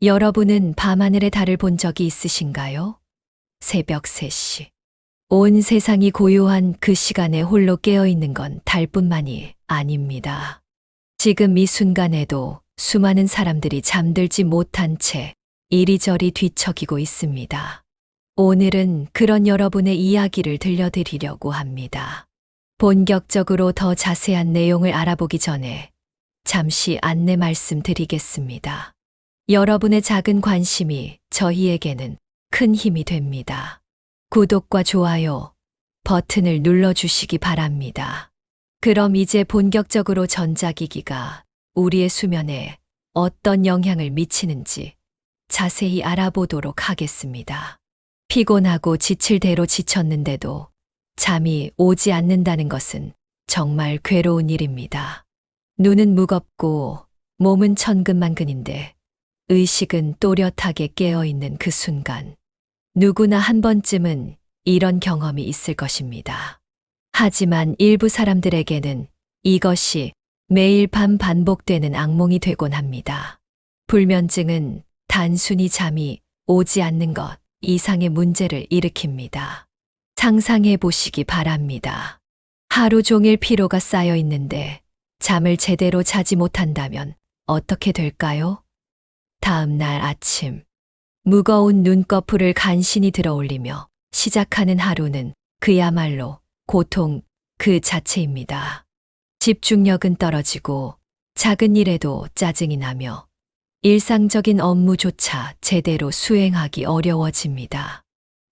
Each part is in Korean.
여러분은 밤하늘의 달을 본 적이 있으신가요? 새벽 3시. 온 세상이 고요한 그 시간에 홀로 깨어 있는 건 달뿐만이 아닙니다. 지금 이 순간에도 수많은 사람들이 잠들지 못한 채 이리저리 뒤척이고 있습니다. 오늘은 그런 여러분의 이야기를 들려드리려고 합니다. 본격적으로 더 자세한 내용을 알아보기 전에 잠시 안내 말씀드리겠습니다. 여러분의 작은 관심이 저희에게는 큰 힘이 됩니다. 구독과 좋아요 버튼을 눌러주시기 바랍니다. 그럼 이제 본격적으로 전자기기가 우리의 수면에 어떤 영향을 미치는지 자세히 알아보도록 하겠습니다. 피곤하고 지칠 대로 지쳤는데도 잠이 오지 않는다는 것은 정말 괴로운 일입니다. 눈은 무겁고 몸은 천근만근인데 의식은 또렷하게 깨어있는 그 순간, 누구나 한 번쯤은 이런 경험이 있을 것입니다. 하지만 일부 사람들에게는 이것이 매일 밤 반복되는 악몽이 되곤 합니다. 불면증은 단순히 잠이 오지 않는 것 이상의 문제를 일으킵니다. 상상해 보시기 바랍니다. 하루 종일 피로가 쌓여 있는데 잠을 제대로 자지 못한다면 어떻게 될까요? 다음 날 아침, 무거운 눈꺼풀을 간신히 들어올리며 시작하는 하루는 그야말로 고통 그 자체입니다. 집중력은 떨어지고 작은 일에도 짜증이 나며 일상적인 업무조차 제대로 수행하기 어려워집니다.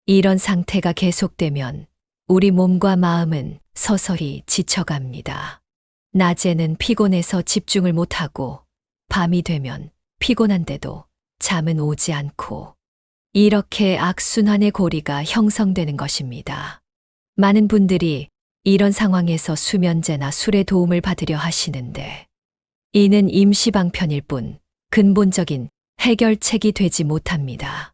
이런 상태가 계속되면 우리 몸과 마음은 서서히 지쳐갑니다. 낮에는 피곤해서 집중을 못하고 밤이 되면 피곤한데도 잠은 오지 않고 이렇게 악순환의 고리가 형성되는 것입니다. 많은 분들이 이런 상황에서 수면제나 술의 도움을 받으려 하시는데 이는 임시방편일 뿐 근본적인 해결책이 되지 못합니다.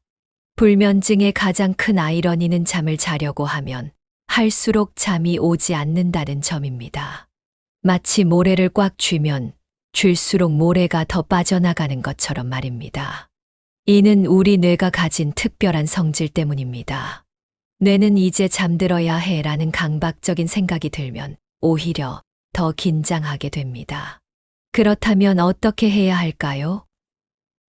불면증의 가장 큰 아이러니는 잠을 자려고 하면 할수록 잠이 오지 않는다는 점입니다. 마치 모래를 꽉 쥐면 쥘수록 모래가 더 빠져나가는 것처럼 말입니다. 이는 우리 뇌가 가진 특별한 성질 때문입니다. 뇌는 이제 잠들어야 해라는 강박적인 생각이 들면 오히려 더 긴장하게 됩니다. 그렇다면 어떻게 해야 할까요?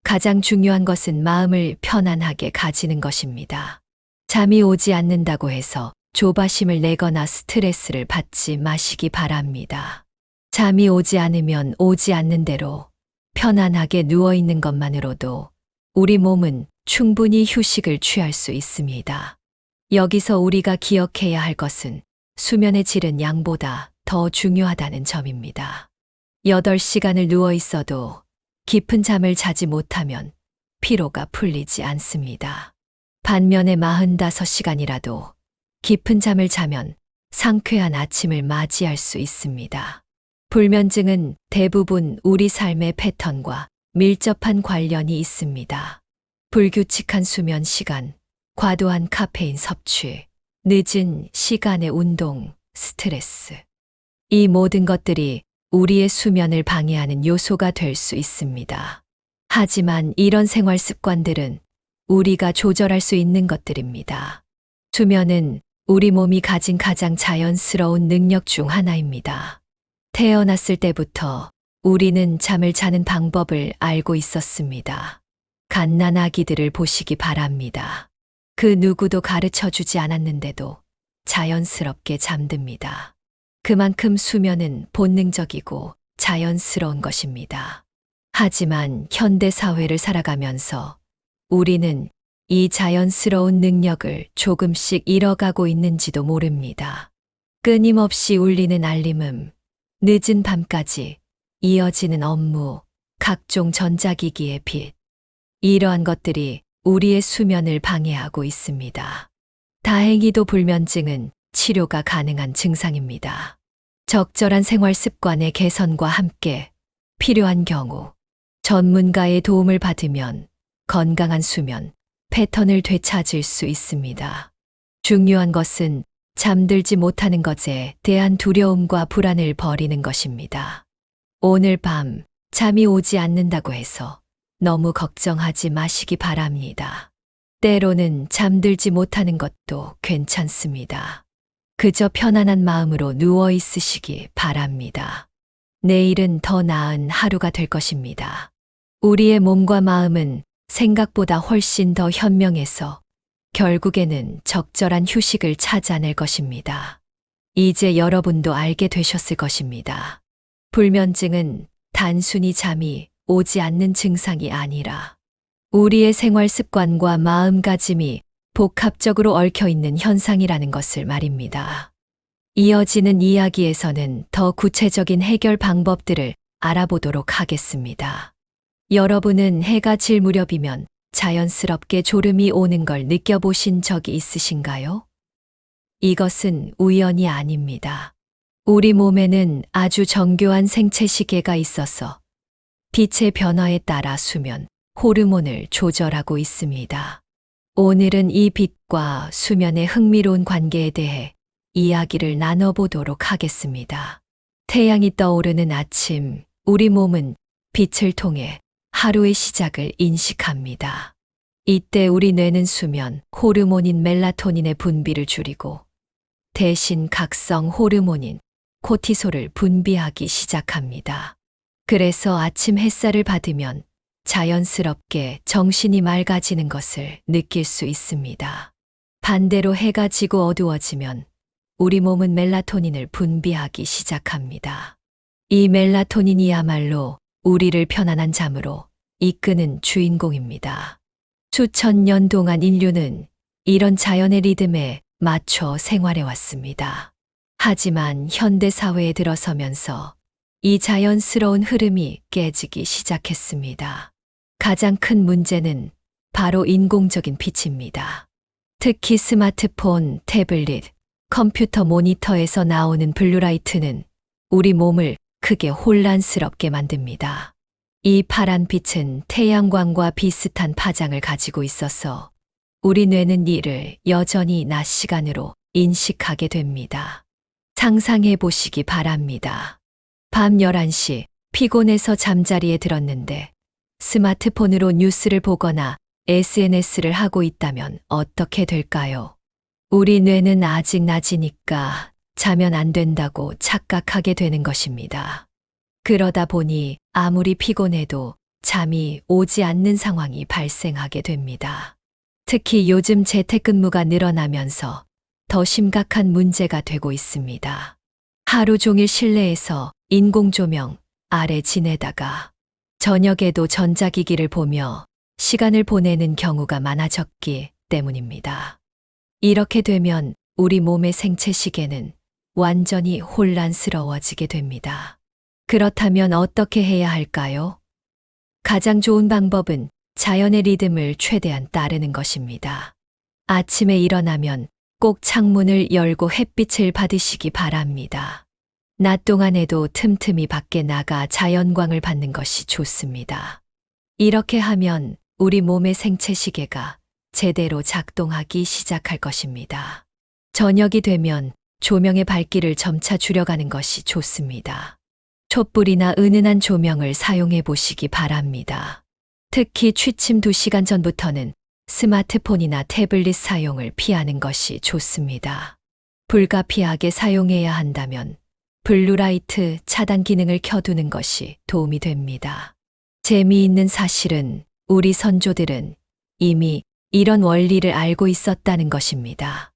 가장 중요한 것은 마음을 편안하게 가지는 것입니다. 잠이 오지 않는다고 해서 조바심을 내거나 스트레스를 받지 마시기 바랍니다. 잠이 오지 않으면 오지 않는 대로 편안하게 누워있는 것만으로도 우리 몸은 충분히 휴식을 취할 수 있습니다. 여기서 우리가 기억해야 할 것은 수면의 질은 양보다 더 중요하다는 점입니다. 8시간을 누워 있어도 깊은 잠을 자지 못하면 피로가 풀리지 않습니다. 반면에 45시간이라도 깊은 잠을 자면 상쾌한 아침을 맞이할 수 있습니다. 불면증은 대부분 우리 삶의 패턴과 밀접한 관련이 있습니다. 불규칙한 수면 시간, 과도한 카페인 섭취, 늦은 시간의 운동, 스트레스. 이 모든 것들이 우리의 수면을 방해하는 요소가 될 수 있습니다. 하지만 이런 생활 습관들은 우리가 조절할 수 있는 것들입니다. 수면은 우리 몸이 가진 가장 자연스러운 능력 중 하나입니다. 태어났을 때부터 우리는 잠을 자는 방법을 알고 있었습니다. 갓난아기들을 보시기 바랍니다. 그 누구도 가르쳐 주지 않았는데도 자연스럽게 잠듭니다. 그만큼 수면은 본능적이고 자연스러운 것입니다. 하지만 현대 사회를 살아가면서 우리는 이 자연스러운 능력을 조금씩 잃어가고 있는지도 모릅니다. 끊임없이 울리는 알림음, 늦은 밤까지 이어지는 업무, 각종 전자기기의 빛. 이러한 것들이 우리의 수면을 방해하고 있습니다. 다행히도 불면증은 치료가 가능한 증상입니다. 적절한 생활 습관의 개선과 함께 필요한 경우 전문가의 도움을 받으면 건강한 수면 패턴을 되찾을 수 있습니다. 중요한 것은 잠들지 못하는 것에 대한 두려움과 불안을 버리는 것입니다. 오늘 밤 잠이 오지 않는다고 해서 너무 걱정하지 마시기 바랍니다. 때로는 잠들지 못하는 것도 괜찮습니다. 그저 편안한 마음으로 누워 있으시기 바랍니다. 내일은 더 나은 하루가 될 것입니다. 우리의 몸과 마음은 생각보다 훨씬 더 현명해서 결국에는 적절한 휴식을 찾아낼 것입니다. 이제 여러분도 알게 되셨을 것입니다. 불면증은 단순히 잠이 오지 않는 증상이 아니라 우리의 생활 습관과 마음가짐이 복합적으로 얽혀 있는 현상이라는 것을 말입니다. 이어지는 이야기에서는 더 구체적인 해결 방법들을 알아보도록 하겠습니다. 여러분은 해가 질 무렵이면 자연스럽게 졸음이 오는 걸 느껴보신 적이 있으신가요? 이것은 우연이 아닙니다. 우리 몸에는 아주 정교한 생체 시계가 있어서 빛의 변화에 따라 수면, 호르몬을 조절하고 있습니다. 오늘은 이 빛과 수면의 흥미로운 관계에 대해 이야기를 나눠보도록 하겠습니다. 태양이 떠오르는 아침, 우리 몸은 빛을 통해 하루의 시작을 인식합니다. 이때 우리 뇌는 수면, 호르몬인 멜라토닌의 분비를 줄이고 대신 각성 호르몬인 코티솔을 분비하기 시작합니다. 그래서 아침 햇살을 받으면 자연스럽게 정신이 맑아지는 것을 느낄 수 있습니다. 반대로 해가 지고 어두워지면 우리 몸은 멜라토닌을 분비하기 시작합니다. 이 멜라토닌이야말로 우리를 편안한 잠으로 이끄는 주인공입니다. 수천 년 동안 인류는 이런 자연의 리듬에 맞춰 생활해 왔습니다. 하지만 현대 사회에 들어서면서 이 자연스러운 흐름이 깨지기 시작했습니다. 가장 큰 문제는 바로 인공적인 빛입니다. 특히 스마트폰, 태블릿, 컴퓨터 모니터에서 나오는 블루라이트는 우리 몸을 크게 혼란스럽게 만듭니다. 이 파란 빛은 태양광과 비슷한 파장을 가지고 있어서 우리 뇌는 이를 여전히 낮 시간으로 인식하게 됩니다. 상상해 보시기 바랍니다. 밤 11시 피곤해서 잠자리에 들었는데 스마트폰으로 뉴스를 보거나 SNS를 하고 있다면 어떻게 될까요? 우리 뇌는 아직 낮이니까 자면 안 된다고 착각하게 되는 것입니다. 그러다 보니 아무리 피곤해도 잠이 오지 않는 상황이 발생하게 됩니다. 특히 요즘 재택근무가 늘어나면서 더 심각한 문제가 되고 있습니다. 하루 종일 실내에서 인공조명 아래 지내다가 저녁에도 전자기기를 보며 시간을 보내는 경우가 많아졌기 때문입니다. 이렇게 되면 우리 몸의 생체 시계는 완전히 혼란스러워지게 됩니다. 그렇다면 어떻게 해야 할까요? 가장 좋은 방법은 자연의 리듬을 최대한 따르는 것입니다. 아침에 일어나면 꼭 창문을 열고 햇빛을 받으시기 바랍니다. 낮 동안에도 틈틈이 밖에 나가 자연광을 받는 것이 좋습니다. 이렇게 하면 우리 몸의 생체 시계가 제대로 작동하기 시작할 것입니다. 저녁이 되면 조명의 밝기를 점차 줄여가는 것이 좋습니다. 촛불이나 은은한 조명을 사용해 보시기 바랍니다. 특히 취침 2시간 전부터는 스마트폰이나 태블릿 사용을 피하는 것이 좋습니다. 불가피하게 사용해야 한다면 블루라이트 차단 기능을 켜두는 것이 도움이 됩니다. 재미있는 사실은 우리 선조들은 이미 이런 원리를 알고 있었다는 것입니다.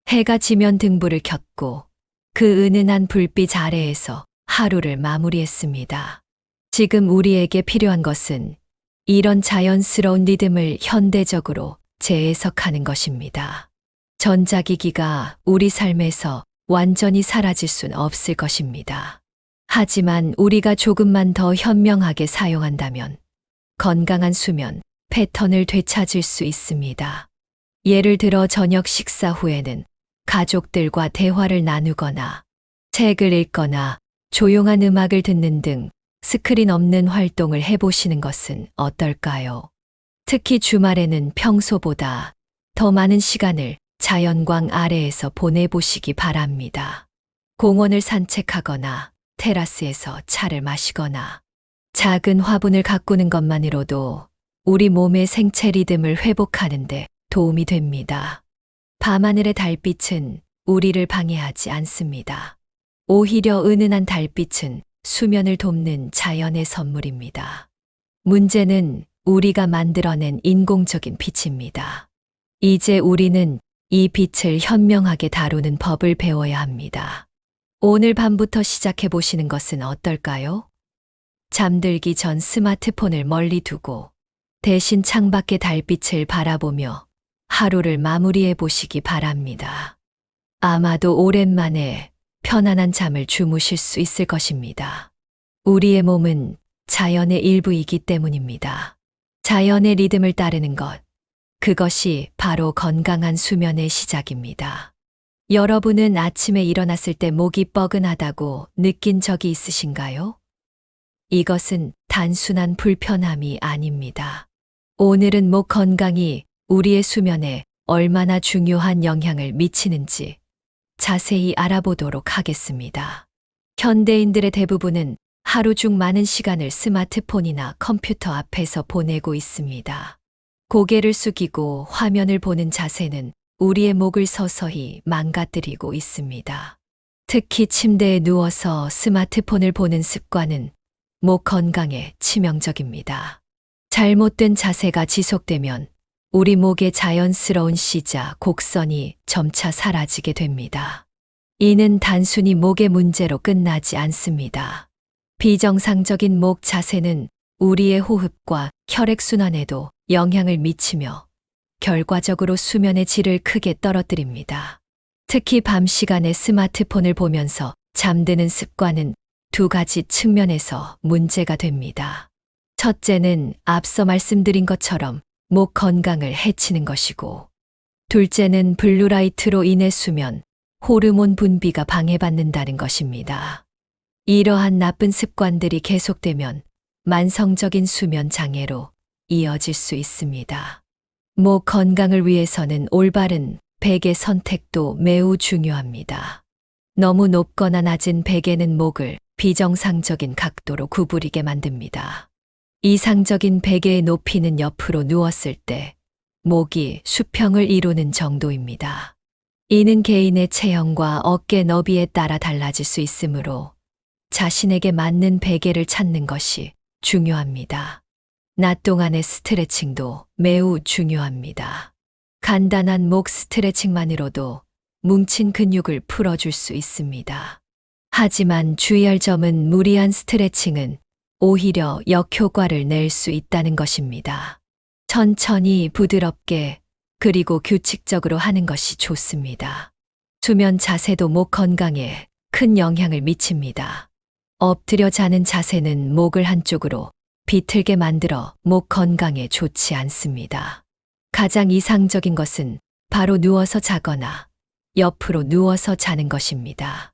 해가 지면 등불을 켰고 그 은은한 불빛 아래에서 하루를 마무리했습니다. 지금 우리에게 필요한 것은 이런 자연스러운 리듬을 현대적으로 재해석하는 것입니다. 전자기기가 우리 삶에서 완전히 사라질 순 없을 것입니다. 하지만 우리가 조금만 더 현명하게 사용한다면 건강한 수면 패턴을 되찾을 수 있습니다. 예를 들어 저녁 식사 후에는 가족들과 대화를 나누거나 책을 읽거나 조용한 음악을 듣는 등 스크린 없는 활동을 해보시는 것은 어떨까요? 특히 주말에는 평소보다 더 많은 시간을 자연광 아래에서 보내보시기 바랍니다. 공원을 산책하거나 테라스에서 차를 마시거나 작은 화분을 가꾸는 것만으로도 우리 몸의 생체 리듬을 회복하는 데 도움이 됩니다. 밤하늘의 달빛은 우리를 방해하지 않습니다. 오히려 은은한 달빛은 수면을 돕는 자연의 선물입니다. 문제는 우리가 만들어낸 인공적인 빛입니다. 이제 우리는 이 빛을 현명하게 다루는 법을 배워야 합니다. 오늘 밤부터 시작해 보시는 것은 어떨까요? 잠들기 전 스마트폰을 멀리 두고 대신 창밖의 달빛을 바라보며 하루를 마무리해 보시기 바랍니다. 아마도 오랜만에 편안한 잠을 주무실 수 있을 것입니다. 우리의 몸은 자연의 일부이기 때문입니다. 자연의 리듬을 따르는 것, 그것이 바로 건강한 수면의 시작입니다. 여러분은 아침에 일어났을 때 목이 뻐근하다고 느낀 적이 있으신가요? 이것은 단순한 불편함이 아닙니다. 오늘은 목 건강이 우리의 수면에 얼마나 중요한 영향을 미치는지 자세히 알아보도록 하겠습니다. 현대인들의 대부분은 하루 중 많은 시간을 스마트폰이나 컴퓨터 앞에서 보내고 있습니다. 고개를 숙이고 화면을 보는 자세는 우리의 목을 서서히 망가뜨리고 있습니다. 특히 침대에 누워서 스마트폰을 보는 습관은 목 건강에 치명적입니다. 잘못된 자세가 지속되면 우리 목의 자연스러운 시자, 곡선이 점차 사라지게 됩니다. 이는 단순히 목의 문제로 끝나지 않습니다. 비정상적인 목 자세는 우리의 호흡과 혈액순환에도 영향을 미치며 결과적으로 수면의 질을 크게 떨어뜨립니다. 특히 밤 시간에 스마트폰을 보면서 잠드는 습관은 두 가지 측면에서 문제가 됩니다. 첫째는 앞서 말씀드린 것처럼 목 건강을 해치는 것이고, 둘째는 블루라이트로 인해 수면, 호르몬 분비가 방해받는다는 것입니다. 이러한 나쁜 습관들이 계속되면 만성적인 수면 장애로 이어질 수 있습니다. 목 건강을 위해서는 올바른 베개 선택도 매우 중요합니다. 너무 높거나 낮은 베개는 목을 비정상적인 각도로 구부리게 만듭니다. 이상적인 베개의 높이는 옆으로 누웠을 때 목이 수평을 이루는 정도입니다. 이는 개인의 체형과 어깨 너비에 따라 달라질 수 있으므로 자신에게 맞는 베개를 찾는 것이 중요합니다. 낮 동안의 스트레칭도 매우 중요합니다. 간단한 목 스트레칭만으로도 뭉친 근육을 풀어줄 수 있습니다. 하지만 주의할 점은 무리한 스트레칭은 오히려 역효과를 낼 수 있다는 것입니다. 천천히 부드럽게 그리고 규칙적으로 하는 것이 좋습니다. 수면 자세도 목 건강에 큰 영향을 미칩니다. 엎드려 자는 자세는 목을 한쪽으로 비틀게 만들어 목 건강에 좋지 않습니다. 가장 이상적인 것은 바로 누워서 자거나 옆으로 누워서 자는 것입니다.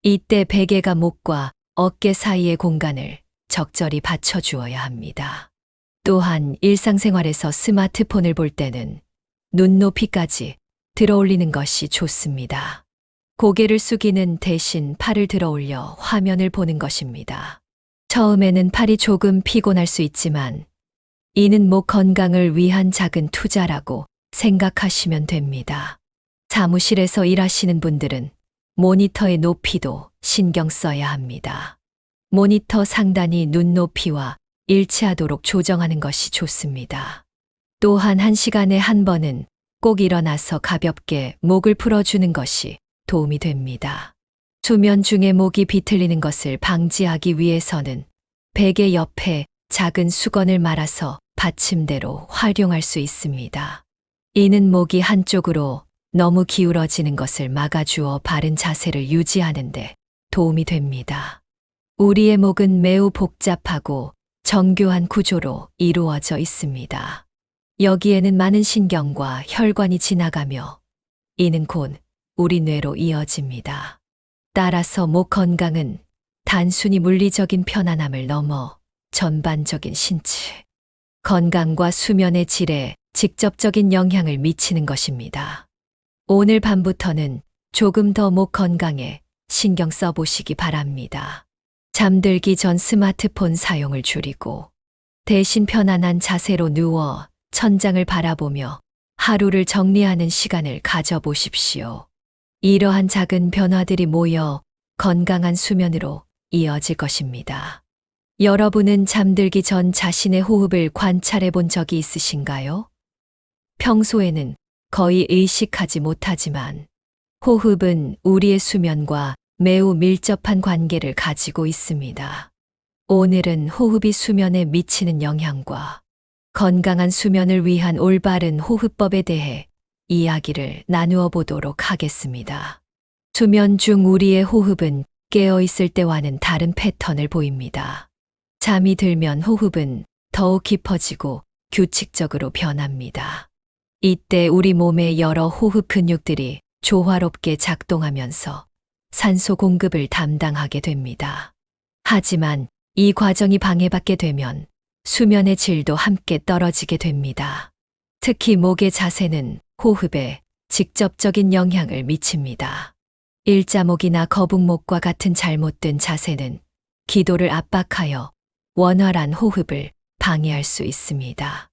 이때 베개가 목과 어깨 사이의 공간을 적절히 받쳐주어야 합니다. 또한 일상생활에서 스마트폰을 볼 때는 눈높이까지 들어올리는 것이 좋습니다. 고개를 숙이는 대신 팔을 들어올려 화면을 보는 것입니다. 처음에는 팔이 조금 피곤할 수 있지만 이는 목 건강을 위한 작은 투자라고 생각하시면 됩니다. 사무실에서 일하시는 분들은 모니터의 높이도 신경 써야 합니다. 모니터 상단이 눈높이와 일치하도록 조정하는 것이 좋습니다. 또한 1시간에 한 번은 꼭 일어나서 가볍게 목을 풀어주는 것이 도움이 됩니다. 수면 중에 목이 비틀리는 것을 방지하기 위해서는 베개 옆에 작은 수건을 말아서 받침대로 활용할 수 있습니다. 이는 목이 한쪽으로 너무 기울어지는 것을 막아주어 바른 자세를 유지하는 데 도움이 됩니다. 우리의 목은 매우 복잡하고 정교한 구조로 이루어져 있습니다. 여기에는 많은 신경과 혈관이 지나가며 이는 곧 우리 뇌로 이어집니다. 따라서 목 건강은 단순히 물리적인 편안함을 넘어 전반적인 신체 건강과 수면의 질에 직접적인 영향을 미치는 것입니다. 오늘 밤부터는 조금 더 목 건강에 신경 써보시기 바랍니다. 잠들기 전 스마트폰 사용을 줄이고 대신 편안한 자세로 누워 천장을 바라보며 하루를 정리하는 시간을 가져보십시오. 이러한 작은 변화들이 모여 건강한 수면으로 이어질 것입니다. 여러분은 잠들기 전 자신의 호흡을 관찰해 본 적이 있으신가요? 평소에는 거의 의식하지 못하지만 호흡은 우리의 수면과 매우 밀접한 관계를 가지고 있습니다. 오늘은 호흡이 수면에 미치는 영향과 건강한 수면을 위한 올바른 호흡법에 대해 이야기를 나누어 보도록 하겠습니다. 수면 중 우리의 호흡은 깨어 있을 때와는 다른 패턴을 보입니다. 잠이 들면 호흡은 더욱 깊어지고 규칙적으로 변합니다. 이때 우리 몸의 여러 호흡 근육들이 조화롭게 작동하면서 산소 공급을 담당하게 됩니다. 하지만 이 과정이 방해받게 되면 수면의 질도 함께 떨어지게 됩니다. 특히 목의 자세는 호흡에 직접적인 영향을 미칩니다. 일자목이나 거북목과 같은 잘못된 자세는 기도를 압박하여 원활한 호흡을 방해할 수 있습니다.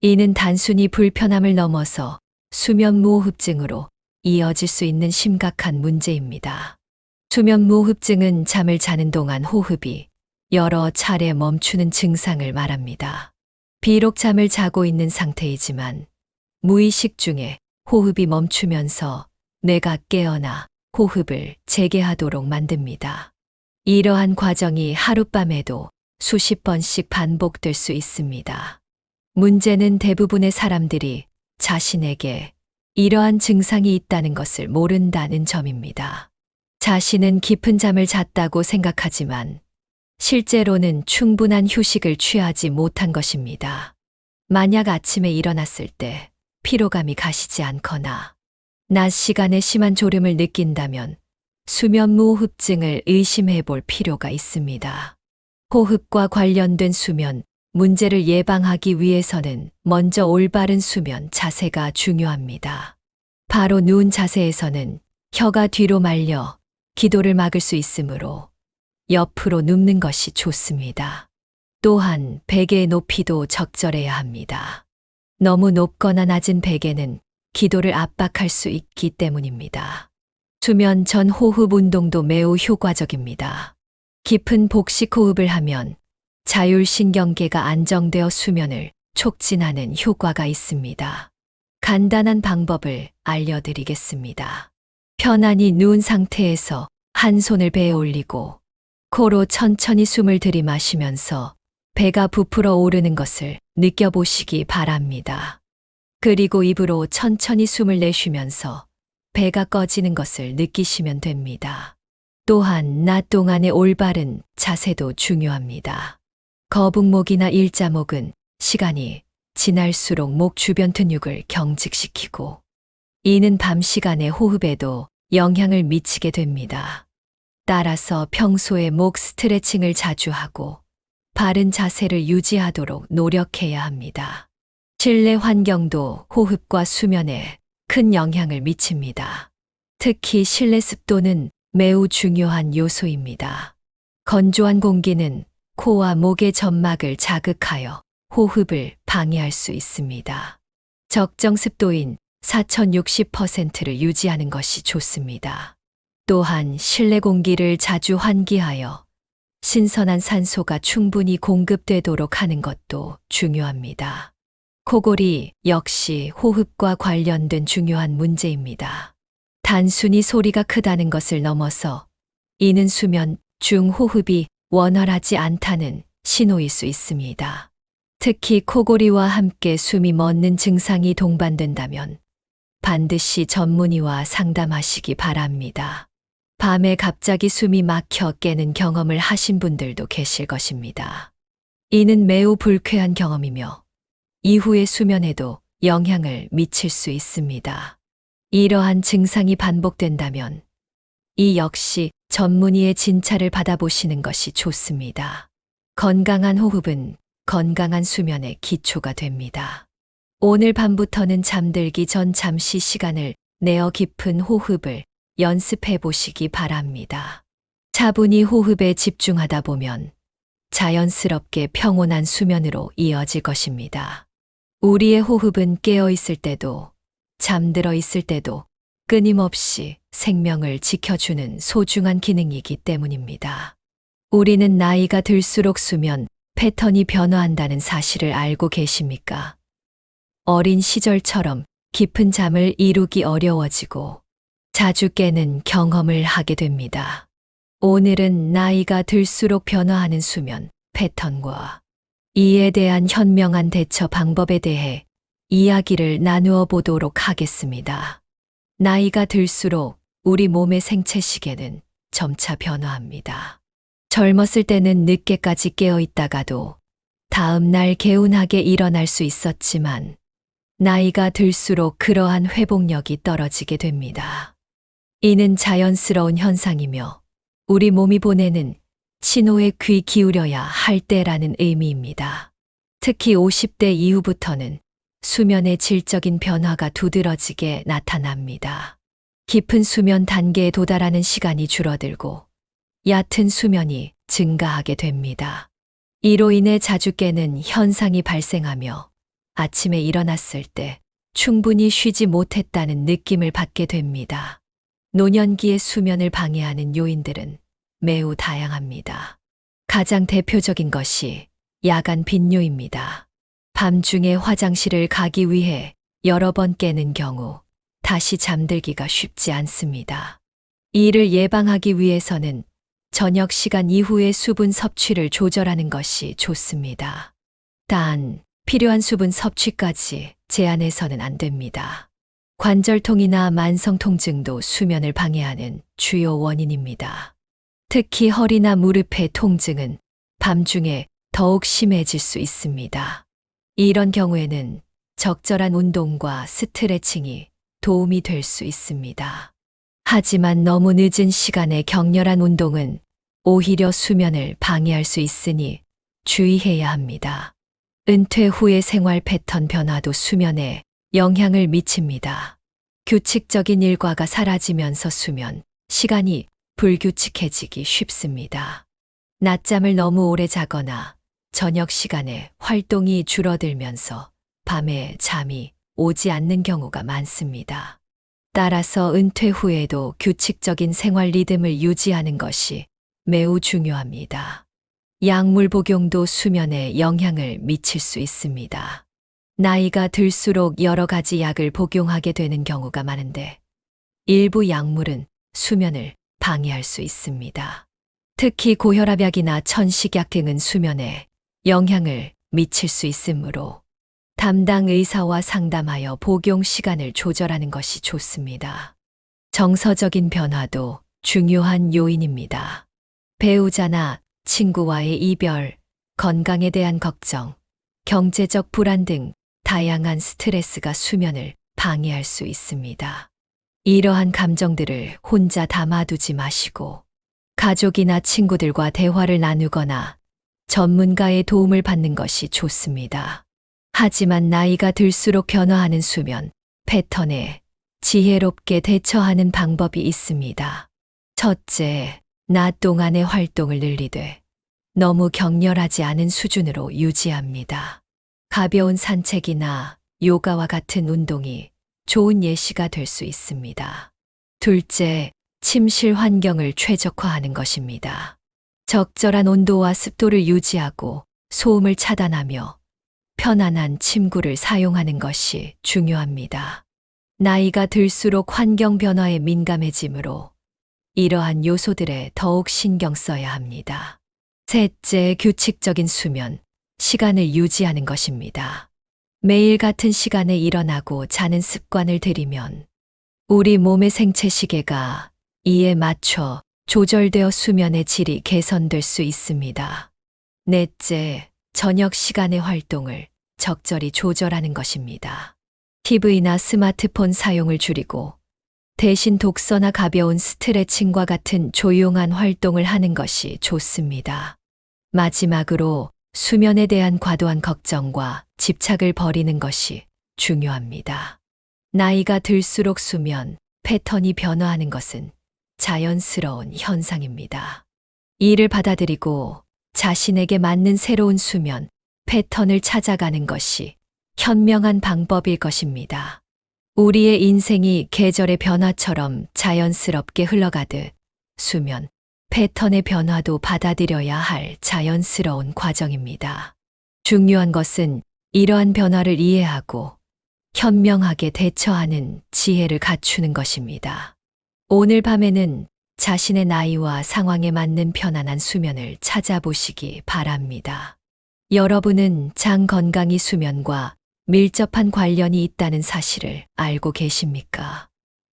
이는 단순히 불편함을 넘어서 수면무호흡증으로 이어질 수 있는 심각한 문제입니다. 수면무호흡증은 잠을 자는 동안 호흡이 여러 차례 멈추는 증상을 말합니다. 비록 잠을 자고 있는 상태이지만 무의식 중에 호흡이 멈추면서 뇌가 깨어나 호흡을 재개하도록 만듭니다. 이러한 과정이 하룻밤에도 수십 번씩 반복될 수 있습니다. 문제는 대부분의 사람들이 자신에게 이러한 증상이 있다는 것을 모른다는 점입니다. 자신은 깊은 잠을 잤다고 생각하지만 실제로는 충분한 휴식을 취하지 못한 것입니다. 만약 아침에 일어났을 때 피로감이 가시지 않거나 낮 시간에 심한 졸음을 느낀다면 수면무호흡증을 의심해 볼 필요가 있습니다. 호흡과 관련된 수면 문제를 예방하기 위해서는 먼저 올바른 수면 자세가 중요합니다. 바로 누운 자세에서는 혀가 뒤로 말려 기도를 막을 수 있으므로 옆으로 눕는 것이 좋습니다. 또한 베개의 높이도 적절해야 합니다. 너무 높거나 낮은 베개는 기도를 압박할 수 있기 때문입니다. 수면 전 호흡 운동도 매우 효과적입니다. 깊은 복식 호흡을 하면 자율신경계가 안정되어 수면을 촉진하는 효과가 있습니다. 간단한 방법을 알려드리겠습니다. 편안히 누운 상태에서 한 손을 배에 올리고 코로 천천히 숨을 들이마시면서 배가 부풀어 오르는 것을 느껴보시기 바랍니다. 그리고 입으로 천천히 숨을 내쉬면서 배가 꺼지는 것을 느끼시면 됩니다. 또한 낮 동안의 올바른 자세도 중요합니다. 거북목이나 일자목은 시간이 지날수록 목 주변 근육을 경직시키고 이는 밤 시간의 호흡에도 영향을 미치게 됩니다. 따라서 평소에 목 스트레칭을 자주 하고 바른 자세를 유지하도록 노력해야 합니다. 실내 환경도 호흡과 수면에 큰 영향을 미칩니다. 특히 실내 습도는 매우 중요한 요소입니다. 건조한 공기는 코와 목의 점막을 자극하여 호흡을 방해할 수 있습니다. 적정 습도인 4060%를 유지하는 것이 좋습니다. 또한 실내 공기를 자주 환기하여 신선한 산소가 충분히 공급되도록 하는 것도 중요합니다. 코골이 역시 호흡과 관련된 중요한 문제입니다. 단순히 소리가 크다는 것을 넘어서 이는 수면 중 호흡이 원활하지 않다는 신호일 수 있습니다. 특히 코골이와 함께 숨이 멎는 증상이 동반된다면 반드시 전문의와 상담하시기 바랍니다. 밤에 갑자기 숨이 막혀 깨는 경험을 하신 분들도 계실 것입니다. 이는 매우 불쾌한 경험이며 이후의 수면에도 영향을 미칠 수 있습니다. 이러한 증상이 반복된다면 이 역시 전문의의 진찰을 받아보시는 것이 좋습니다. 건강한 호흡은 건강한 수면의 기초가 됩니다. 오늘 밤부터는 잠들기 전 잠시 시간을 내어 깊은 호흡을 연습해 보시기 바랍니다. 차분히 호흡에 집중하다 보면 자연스럽게 평온한 수면으로 이어질 것입니다. 우리의 호흡은 깨어 있을 때도, 잠들어 있을 때도 끊임없이 생명을 지켜주는 소중한 기능이기 때문입니다. 우리는 나이가 들수록 수면 패턴이 변화한다는 사실을 알고 계십니까? 어린 시절처럼 깊은 잠을 이루기 어려워지고 자주 깨는 경험을 하게 됩니다. 오늘은 나이가 들수록 변화하는 수면 패턴과 이에 대한 현명한 대처 방법에 대해 이야기를 나누어 보도록 하겠습니다. 나이가 들수록 우리 몸의 생체 시계는 점차 변화합니다. 젊었을 때는 늦게까지 깨어 있다가도 다음 날 개운하게 일어날 수 있었지만 나이가 들수록 그러한 회복력이 떨어지게 됩니다. 이는 자연스러운 현상이며 우리 몸이 보내는 신호에 귀 기울여야 할 때라는 의미입니다. 특히 50대 이후부터는 수면의 질적인 변화가 두드러지게 나타납니다. 깊은 수면 단계에 도달하는 시간이 줄어들고 얕은 수면이 증가하게 됩니다. 이로 인해 자주 깨는 현상이 발생하며 아침에 일어났을 때 충분히 쉬지 못했다는 느낌을 받게 됩니다. 노년기의 수면을 방해하는 요인들은 매우 다양합니다. 가장 대표적인 것이 야간 빈뇨입니다. 밤중에 화장실을 가기 위해 여러 번 깨는 경우 다시 잠들기가 쉽지 않습니다. 이를 예방하기 위해서는 저녁 시간 이후의 수분 섭취를 조절하는 것이 좋습니다. 단, 필요한 수분 섭취까지 제한해서는 안 됩니다. 관절통이나 만성 통증도 수면을 방해하는 주요 원인입니다. 특히 허리나 무릎의 통증은 밤중에 더욱 심해질 수 있습니다. 이런 경우에는 적절한 운동과 스트레칭이 도움이 될 수 있습니다. 하지만 너무 늦은 시간에 격렬한 운동은 오히려 수면을 방해할 수 있으니 주의해야 합니다. 은퇴 후의 생활 패턴 변화도 수면에 영향을 미칩니다. 규칙적인 일과가 사라지면서 수면 시간이 불규칙해지기 쉽습니다. 낮잠을 너무 오래 자거나 저녁 시간에 활동이 줄어들면서 밤에 잠이 오지 않는 경우가 많습니다. 따라서 은퇴 후에도 규칙적인 생활 리듬을 유지하는 것이 매우 중요합니다. 약물 복용도 수면에 영향을 미칠 수 있습니다. 나이가 들수록 여러 가지 약을 복용하게 되는 경우가 많은데 일부 약물은 수면을 방해할 수 있습니다. 특히 고혈압약이나 천식약 등은 수면에 영향을 미칠 수 있으므로 담당 의사와 상담하여 복용 시간을 조절하는 것이 좋습니다. 정서적인 변화도 중요한 요인입니다. 배우자나 친구와의 이별, 건강에 대한 걱정, 경제적 불안 등 다양한 스트레스가 수면을 방해할 수 있습니다. 이러한 감정들을 혼자 담아두지 마시고 가족이나 친구들과 대화를 나누거나 전문가의 도움을 받는 것이 좋습니다. 하지만 나이가 들수록 변화하는 수면 패턴에 지혜롭게 대처하는 방법이 있습니다. 첫째, 낮 동안의 활동을 늘리되 너무 격렬하지 않은 수준으로 유지합니다. 가벼운 산책이나 요가와 같은 운동이 좋은 예시가 될 수 있습니다. 둘째, 침실 환경을 최적화하는 것입니다. 적절한 온도와 습도를 유지하고 소음을 차단하며 편안한 침구를 사용하는 것이 중요합니다. 나이가 들수록 환경 변화에 민감해지므로 이러한 요소들에 더욱 신경 써야 합니다. 셋째, 규칙적인 수면 시간을 유지하는 것입니다. 매일 같은 시간에 일어나고 자는 습관을 들이면 우리 몸의 생체 시계가 이에 맞춰 조절되어 수면의 질이 개선될 수 있습니다. 넷째, 저녁 시간의 활동을 적절히 조절하는 것입니다. TV나 스마트폰 사용을 줄이고 대신 독서나 가벼운 스트레칭과 같은 조용한 활동을 하는 것이 좋습니다. 마지막으로 수면에 대한 과도한 걱정과 집착을 버리는 것이 중요합니다. 나이가 들수록 수면 패턴이 변화하는 것은 자연스러운 현상입니다. 이를 받아들이고 자신에게 맞는 새로운 수면, 패턴을 찾아가는 것이 현명한 방법일 것입니다. 우리의 인생이 계절의 변화처럼 자연스럽게 흘러가듯 수면, 패턴의 변화도 받아들여야 할 자연스러운 과정입니다. 중요한 것은 이러한 변화를 이해하고 현명하게 대처하는 지혜를 갖추는 것입니다. 오늘 밤에는 자신의 나이와 상황에 맞는 편안한 수면을 찾아보시기 바랍니다. 여러분은 장 건강이 수면과 밀접한 관련이 있다는 사실을 알고 계십니까?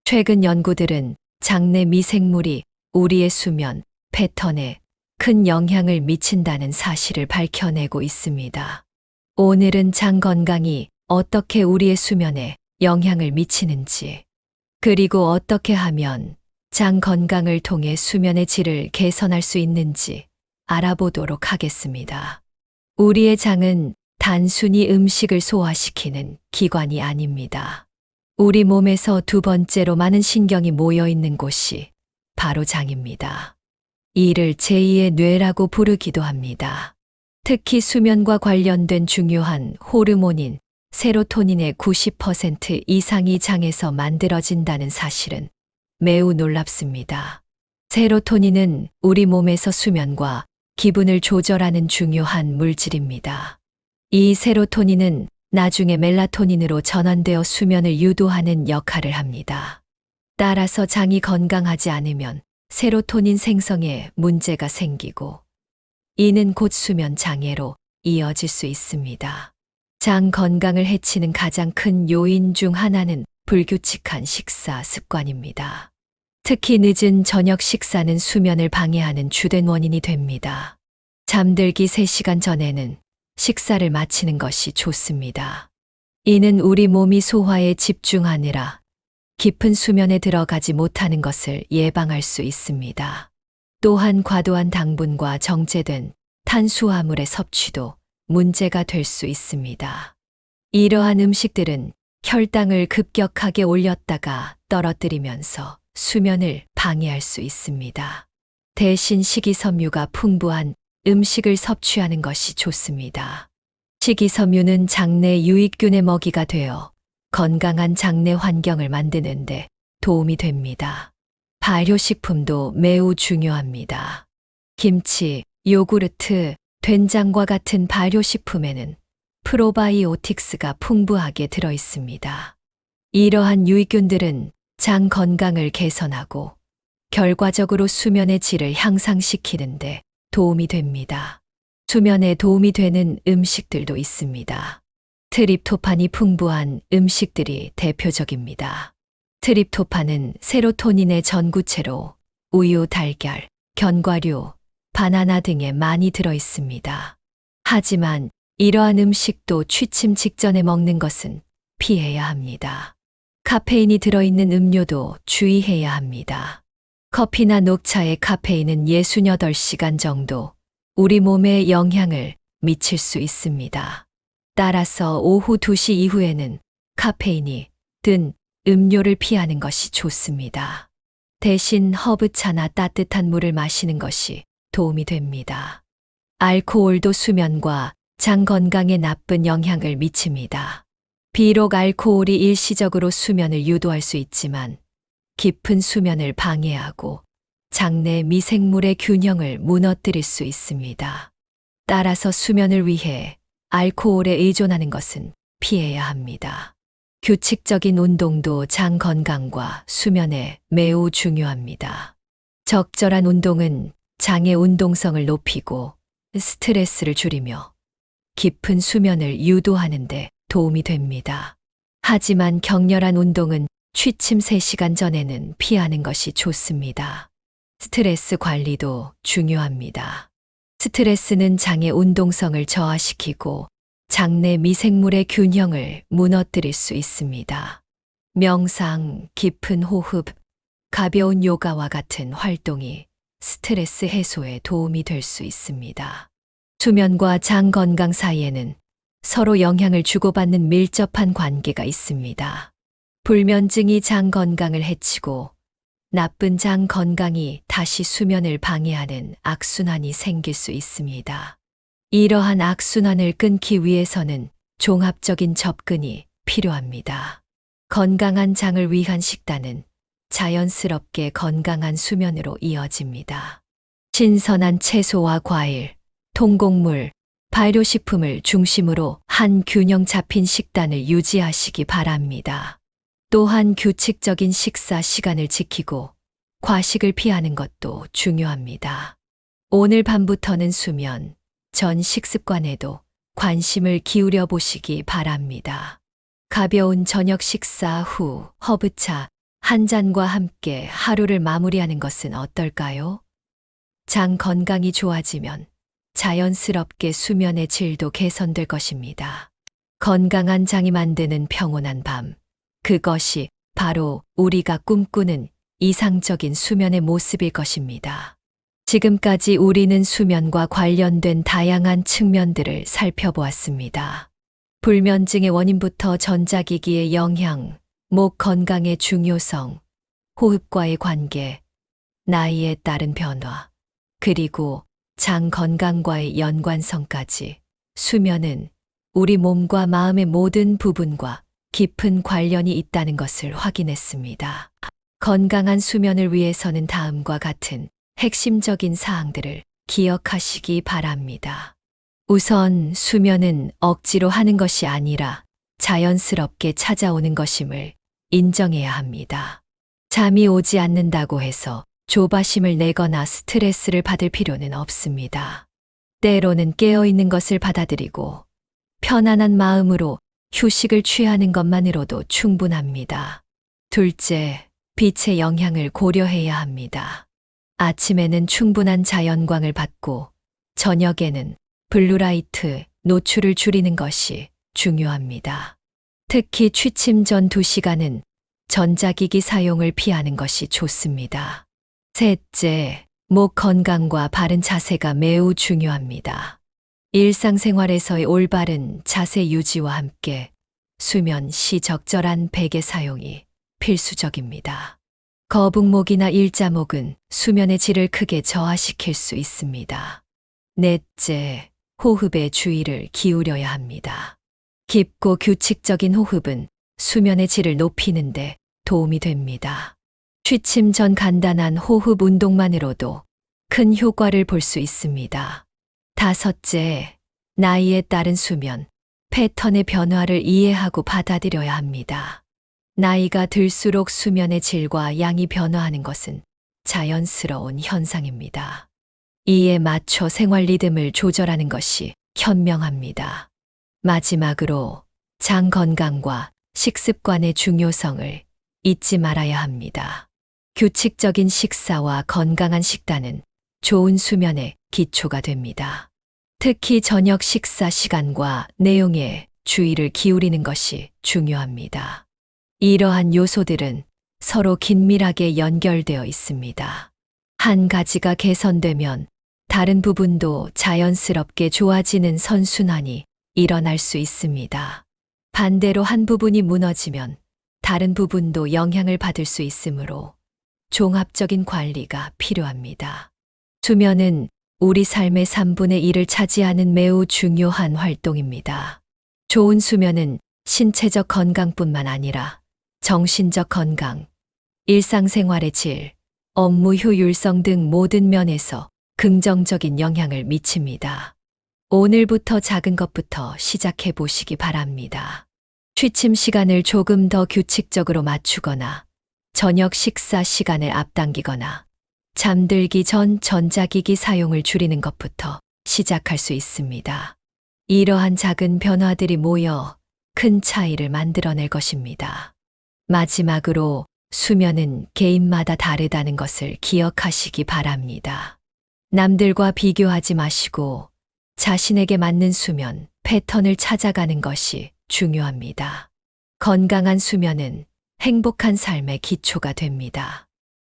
최근 연구들은 장내 미생물이 우리의 수면 패턴에 큰 영향을 미친다는 사실을 밝혀내고 있습니다. 오늘은 장 건강이 어떻게 우리의 수면에 영향을 미치는지, 그리고 어떻게 하면 장 건강을 통해 수면의 질을 개선할 수 있는지 알아보도록 하겠습니다. 우리의 장은 단순히 음식을 소화시키는 기관이 아닙니다. 우리 몸에서 두 번째로 많은 신경이 모여 있는 곳이 바로 장입니다. 이를 제2의 뇌라고 부르기도 합니다. 특히 수면과 관련된 중요한 호르몬인 세로토닌의 90% 이상이 장에서 만들어진다는 사실은 매우 놀랍습니다. 세로토닌은 우리 몸에서 수면과 기분을 조절하는 중요한 물질입니다. 이 세로토닌은 나중에 멜라토닌으로 전환되어 수면을 유도하는 역할을 합니다. 따라서 장이 건강하지 않으면 세로토닌 생성에 문제가 생기고 이는 곧 수면 장애로 이어질 수 있습니다. 장 건강을 해치는 가장 큰 요인 중 하나는 불규칙한 식사 습관입니다. 특히 늦은 저녁 식사는 수면을 방해하는 주된 원인이 됩니다. 잠들기 3시간 전에는 식사를 마치는 것이 좋습니다. 이는 우리 몸이 소화에 집중하느라 깊은 수면에 들어가지 못하는 것을 예방할 수 있습니다. 또한 과도한 당분과 정제된 탄수화물의 섭취도 문제가 될 수 있습니다. 이러한 음식들은 혈당을 급격하게 올렸다가 떨어뜨리면서 수면을 방해할 수 있습니다. 대신 식이섬유가 풍부한 음식을 섭취하는 것이 좋습니다. 식이섬유는 장내 유익균의 먹이가 되어 건강한 장내 환경을 만드는데 도움이 됩니다. 발효식품도 매우 중요합니다. 김치, 요구르트, 된장과 같은 발효식품에는 프로바이오틱스가 풍부하게 들어 있습니다. 이러한 유익균들은 장 건강을 개선하고 결과적으로 수면의 질을 향상시키는데 도움이 됩니다. 수면에 도움이 되는 음식들도 있습니다. 트립토판이 풍부한 음식들이 대표적입니다. 트립토판은 세로토닌의 전구체로 우유, 달걀, 견과류, 바나나 등에 많이 들어 있습니다. 하지만 이러한 음식도 취침 직전에 먹는 것은 피해야 합니다. 카페인이 들어있는 음료도 주의해야 합니다. 커피나 녹차의 카페인은 68시간 정도 우리 몸에 영향을 미칠 수 있습니다. 따라서 오후 2시 이후에는 카페인이 든 음료를 피하는 것이 좋습니다. 대신 허브차나 따뜻한 물을 마시는 것이 도움이 됩니다. 알코올도 수면과 장 건강에 나쁜 영향을 미칩니다. 비록 알코올이 일시적으로 수면을 유도할 수 있지만 깊은 수면을 방해하고 장내 미생물의 균형을 무너뜨릴 수 있습니다. 따라서 수면을 위해 알코올에 의존하는 것은 피해야 합니다. 규칙적인 운동도 장 건강과 수면에 매우 중요합니다. 적절한 운동은 장의 운동성을 높이고 스트레스를 줄이며 깊은 수면을 유도하는 데 도움이 됩니다. 하지만 격렬한 운동은 취침 3시간 전에는 피하는 것이 좋습니다. 스트레스 관리도 중요합니다. 스트레스는 장의 운동성을 저하시키고 장내 미생물의 균형을 무너뜨릴 수 있습니다. 명상, 깊은 호흡, 가벼운 요가와 같은 활동이 스트레스 해소에 도움이 될 수 있습니다. 수면과 장 건강 사이에는 서로 영향을 주고받는 밀접한 관계가 있습니다. 불면증이 장 건강을 해치고 나쁜 장 건강이 다시 수면을 방해하는 악순환이 생길 수 있습니다. 이러한 악순환을 끊기 위해서는 종합적인 접근이 필요합니다. 건강한 장을 위한 식단은 자연스럽게 건강한 수면으로 이어집니다. 신선한 채소와 과일, 통곡물, 발효식품을 중심으로 한 균형 잡힌 식단을 유지하시기 바랍니다. 또한 규칙적인 식사 시간을 지키고 과식을 피하는 것도 중요합니다. 오늘 밤부터는 수면 전 식습관에도 관심을 기울여 보시기 바랍니다. 가벼운 저녁 식사 후 허브차 한 잔과 함께 하루를 마무리하는 것은 어떨까요? 장 건강이 좋아지면 자연스럽게 수면의 질도 개선될 것입니다. 건강한 장이 만드는 평온한 밤, 그것이 바로 우리가 꿈꾸는 이상적인 수면의 모습일 것입니다. 지금까지 우리는 수면과 관련된 다양한 측면들을 살펴보았습니다. 불면증의 원인부터 전자기기의 영향, 목 건강의 중요성, 호흡과의 관계, 나이에 따른 변화, 그리고 장 건강과의 연관성까지 수면은 우리 몸과 마음의 모든 부분과 깊은 관련이 있다는 것을 확인했습니다. 건강한 수면을 위해서는 다음과 같은 핵심적인 사항들을 기억하시기 바랍니다. 우선 수면은 억지로 하는 것이 아니라 자연스럽게 찾아오는 것임을 인정해야 합니다. 잠이 오지 않는다고 해서 조바심을 내거나 스트레스를 받을 필요는 없습니다. 때로는 깨어있는 것을 받아들이고 편안한 마음으로 휴식을 취하는 것만으로도 충분합니다. 둘째, 빛의 영향을 고려해야 합니다. 아침에는 충분한 자연광을 받고 저녁에는 블루라이트 노출을 줄이는 것이 중요합니다. 특히 취침 전 2시간은 전자기기 사용을 피하는 것이 좋습니다. 셋째, 목 건강과 바른 자세가 매우 중요합니다. 일상생활에서의 올바른 자세 유지와 함께 수면 시 적절한 베개 사용이 필수적입니다. 거북목이나 일자목은 수면의 질을 크게 저하시킬 수 있습니다. 넷째, 호흡에 주의를 기울여야 합니다. 깊고 규칙적인 호흡은 수면의 질을 높이는데 도움이 됩니다. 취침 전 간단한 호흡 운동만으로도 큰 효과를 볼 수 있습니다. 다섯째, 나이에 따른 수면 패턴의 변화를 이해하고 받아들여야 합니다. 나이가 들수록 수면의 질과 양이 변화하는 것은 자연스러운 현상입니다. 이에 맞춰 생활 리듬을 조절하는 것이 현명합니다. 마지막으로 장 건강과 식습관의 중요성을 잊지 말아야 합니다. 규칙적인 식사와 건강한 식단은 좋은 수면의 기초가 됩니다. 특히 저녁 식사 시간과 내용에 주의를 기울이는 것이 중요합니다. 이러한 요소들은 서로 긴밀하게 연결되어 있습니다. 한 가지가 개선되면 다른 부분도 자연스럽게 좋아지는 선순환이 일어날 수 있습니다. 반대로 한 부분이 무너지면 다른 부분도 영향을 받을 수 있으므로 종합적인 관리가 필요합니다. 수면은 우리 삶의 3분의 1을 차지하는 매우 중요한 활동입니다. 좋은 수면은 신체적 건강뿐만 아니라 정신적 건강, 일상생활의 질, 업무 효율성 등 모든 면에서 긍정적인 영향을 미칩니다. 오늘부터 작은 것부터 시작해 보시기 바랍니다. 취침 시간을 조금 더 규칙적으로 맞추거나 저녁 식사 시간을 앞당기거나 잠들기 전 전자기기 사용을 줄이는 것부터 시작할 수 있습니다. 이러한 작은 변화들이 모여 큰 차이를 만들어낼 것입니다. 마지막으로 수면은 개인마다 다르다는 것을 기억하시기 바랍니다. 남들과 비교하지 마시고 자신에게 맞는 수면 패턴을 찾아가는 것이 중요합니다. 건강한 수면은 행복한 삶의 기초가 됩니다.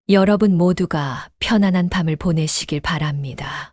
여러분 모두가 편안한 밤을 보내시길 바랍니다.